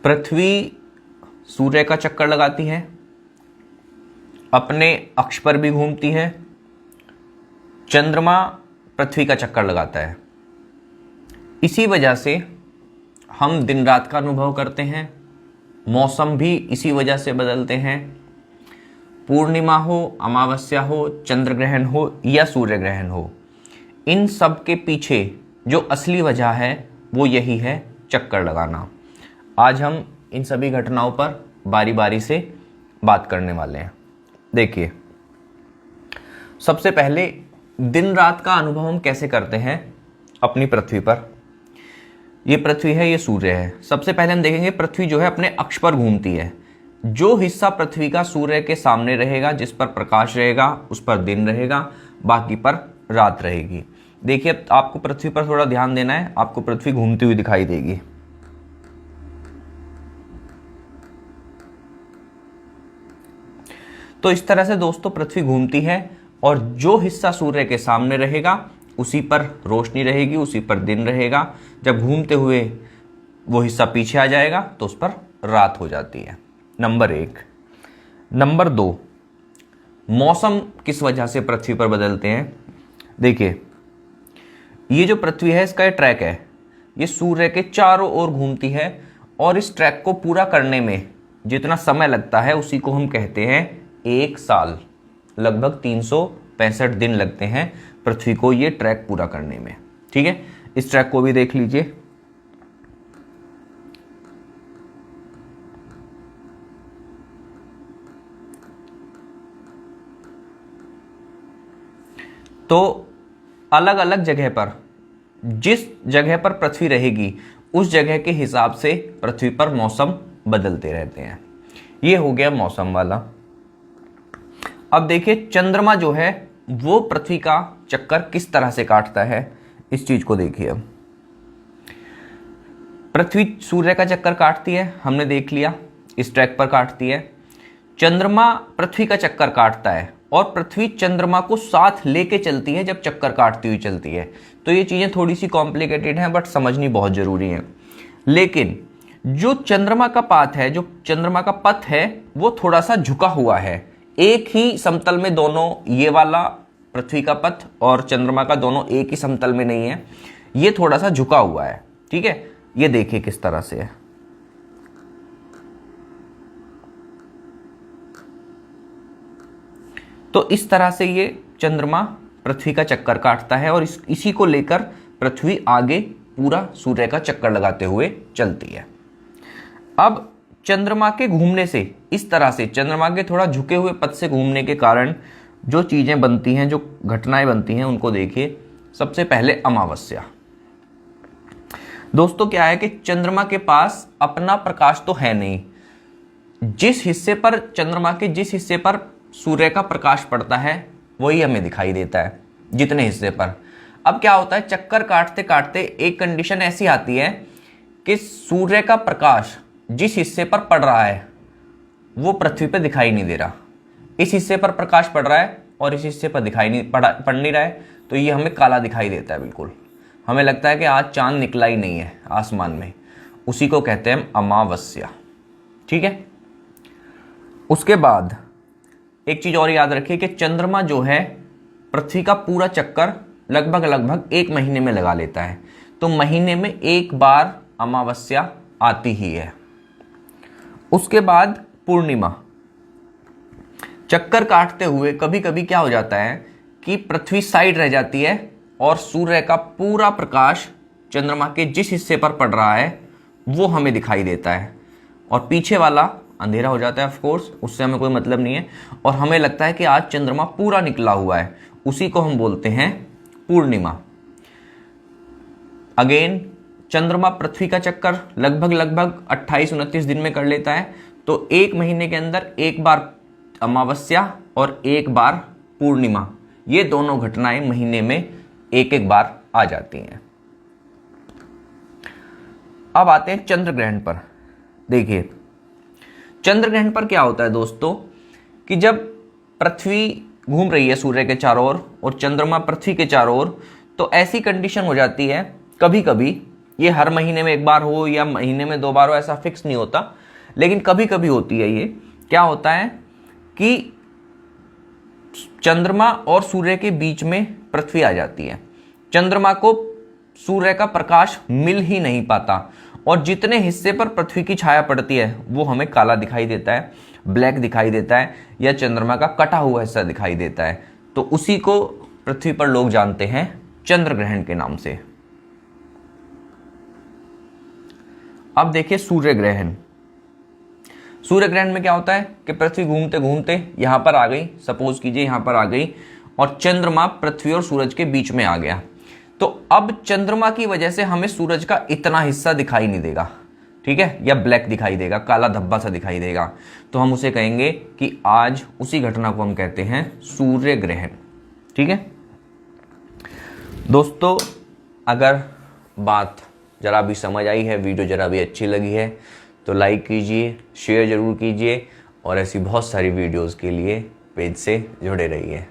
पृथ्वी सूर्य का चक्कर लगाती है, अपने अक्ष पर भी घूमती है, चंद्रमा पृथ्वी का चक्कर लगाता है। इसी वजह से हम दिन रात का अनुभव करते हैं, मौसम भी इसी वजह से बदलते हैं। पूर्णिमा हो, अमावस्या हो, चंद्र ग्रहण हो या सूर्य ग्रहण हो, इन सब के पीछे जो असली वजह है वो यही है, चक्कर लगाना। आज हम इन सभी घटनाओं पर बारी बारी से बात करने वाले हैं। देखिए, सबसे पहले दिन रात का अनुभव हम कैसे करते हैं अपनी पृथ्वी पर। ये पृथ्वी है, ये सूर्य है। सबसे पहले हम देखेंगे पृथ्वी जो है अपने अक्ष पर घूमती है। जो हिस्सा पृथ्वी का सूर्य के सामने रहेगा, जिस पर प्रकाश रहेगा, उस पर दिन रहेगा, बाकी पर रात रहेगी। देखिए, अब आपको पृथ्वी पर थोड़ा ध्यान देना है। आपको पृथ्वी घूमती हुई दिखाई देगी। तो इस तरह से दोस्तों पृथ्वी घूमती है और जो हिस्सा सूर्य के सामने रहेगा उसी पर रोशनी रहेगी, उसी पर दिन रहेगा। जब घूमते हुए वो हिस्सा पीछे आ जाएगा तो उस पर रात हो जाती है। नंबर 1। नंबर 2, मौसम किस वजह से पृथ्वी पर बदलते हैं। देखिए, ये जो पृथ्वी है इसका ये ट्रैक है, ये सूर्य के चारों ओर घूमती है और इस ट्रैक को पूरा करने में जितना समय लगता है उसी को हम कहते हैं 1 साल। लगभग 365 दिन लगते हैं पृथ्वी को ये ट्रैक पूरा करने में। ठीक है, इस ट्रैक को भी देख लीजिए। तो अलग अलग जगह पर, जिस जगह पर पृथ्वी रहेगी उस जगह के हिसाब से पृथ्वी पर मौसम बदलते रहते हैं। ये हो गया मौसम वाला। अब देखिए, चंद्रमा जो है वो पृथ्वी का चक्कर किस तरह से काटता है, इस चीज को देखिए। अब पृथ्वी सूर्य का चक्कर काटती है, हमने देख लिया, इस ट्रैक पर काटती है। चंद्रमा पृथ्वी का चक्कर काटता है और पृथ्वी चंद्रमा को साथ लेके चलती है जब चक्कर काटती हुई चलती है। तो ये चीजें थोड़ी सी कॉम्प्लिकेटेड हैं, बट समझनी बहुत जरूरी है। लेकिन जो चंद्रमा का पाथ है, जो चंद्रमा का पथ है, वो थोड़ा सा झुका हुआ है। एक ही समतल में दोनों, ये वाला पृथ्वी का पथ और चंद्रमा का दोनों एक ही समतल में नहीं है, ये थोड़ा सा झुका हुआ है। ठीक है, ये देखिए किस तरह से है। तो इस तरह से ये चंद्रमा पृथ्वी का चक्कर काटता है और इसी को लेकर पृथ्वी आगे पूरा सूर्य का चक्कर लगाते हुए चलती है। अब चंद्रमा के घूमने से, इस तरह से चंद्रमा के थोड़ा झुके हुए पथ से घूमने के कारण जो चीजें बनती हैं, जो घटनाएं बनती हैं, उनको देखिए। सबसे पहले अमावस्या। दोस्तों, क्या है कि चंद्रमा के पास अपना प्रकाश तो है नहीं। जिस हिस्से पर चंद्रमा के जिस हिस्से पर सूर्य का प्रकाश पड़ता है वही हमें दिखाई देता है, जितने हिस्से पर। अब क्या होता है, चक्कर काटते काटते एक कंडीशन ऐसी आती है कि सूर्य का प्रकाश जिस हिस्से पर पड़ रहा है वो पृथ्वी पर दिखाई नहीं दे रहा। इस हिस्से पर प्रकाश पड़ रहा है और इस हिस्से पर पड़ नहीं रहा है, तो ये हमें काला दिखाई देता है। बिल्कुल हमें लगता है कि आज चांद निकला ही नहीं है आसमान में। उसी को कहते हैं अमावस्या। ठीक है, उसके बाद एक चीज और याद रखिए कि चंद्रमा जो है पृथ्वी का पूरा चक्कर लगभग 1 महीने में लगा लेता है। तो महीने में 1 बार अमावस्या आती ही है। उसके बाद पूर्णिमा। चक्कर काटते हुए कभी कभी क्या हो जाता है कि पृथ्वी साइड रह जाती है और सूर्य का पूरा प्रकाश चंद्रमा के जिस हिस्से पर पड़ रहा है वो हमें दिखाई देता है और पीछे वाला अंधेरा हो जाता है। ऑफ कोर्स उससे हमें कोई मतलब नहीं है और हमें लगता है कि आज चंद्रमा पूरा निकला हुआ है। उसी को हम बोलते हैं पूर्णिमा। अगेन, चंद्रमा पृथ्वी का चक्कर लगभग 28-29 दिन में कर लेता है। तो 1 महीने के अंदर 1 बार अमावस्या और 1 बार पूर्णिमा, ये दोनों घटनाएं महीने में 1-1 बार आ जाती हैं। अब आते हैं चंद्र ग्रहण पर। देखिए, चंद्र ग्रहण पर क्या होता है दोस्तों कि जब पृथ्वी घूम रही है सूर्य के चारों ओर और चंद्रमा पृथ्वी के चारों ओर, तो ऐसी कंडीशन हो जाती है कभी कभी ये हर महीने में एक बार हो या महीने में 2 बार हो ऐसा फिक्स नहीं होता, लेकिन कभी कभी होती है। ये क्या होता है कि चंद्रमा और सूर्य के बीच में पृथ्वी आ जाती है, चंद्रमा को सूर्य का प्रकाश मिल ही नहीं पाता और जितने हिस्से पर पृथ्वी की छाया पड़ती है वो हमें काला दिखाई देता है, ब्लैक दिखाई देता है या चंद्रमा का कटा हुआ हिस्सा दिखाई देता है। तो उसी को पृथ्वी पर लोग जानते हैं चंद्र ग्रहण के नाम से। अब देखिए सूर्य ग्रहण। सूर्य ग्रहण में क्या होता है कि पृथ्वी घूमते घूमते यहां पर आ गई, सपोज कीजिए यहां पर आ गई और चंद्रमा पृथ्वी और सूरज के बीच में आ गया। तो अब चंद्रमा की वजह से हमें सूरज का इतना हिस्सा दिखाई नहीं देगा, ठीक है, या ब्लैक दिखाई देगा, काला धब्बा सा दिखाई देगा। तो हम उसे कहेंगे कि आज उसी घटना को हम कहते हैं सूर्य ग्रहण। ठीक है दोस्तों, अगर बात जरा भी समझ आई है, वीडियो जरा भी अच्छी लगी है तो लाइक कीजिए, शेयर जरूर कीजिए और ऐसी बहुत सारी वीडियोस के लिए पेज से जुड़े रहिए।